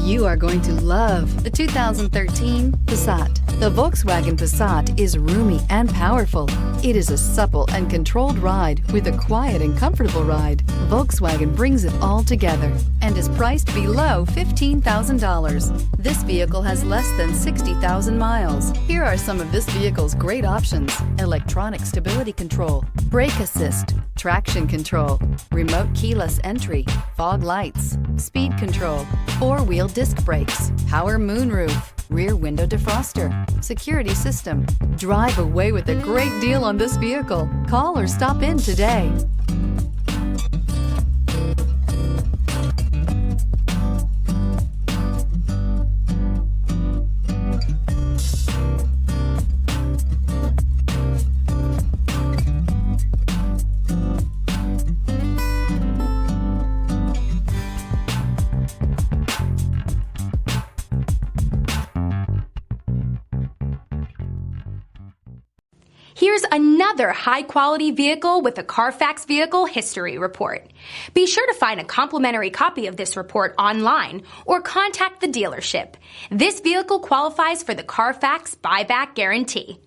You are going to love the 2013 Passat. The Volkswagen Passat is roomy and powerful. It is a supple and controlled ride with a quiet and comfortable ride. Volkswagen brings it all together and is priced below $15,000. This vehicle has less than 60,000 miles. Here are some of this vehicle's great options: electronic stability control, brake assist, traction control, remote keyless entry, fog lights, speed control, four-wheel disc brakes, power moonroof, rear window defroster, security system. Drive away with a great deal on this vehicle. Call or stop in today. Here's another high-quality vehicle with a Carfax Vehicle History Report. Be sure to find a complimentary copy of this report online or contact the dealership. This vehicle qualifies for the Carfax Buyback Guarantee.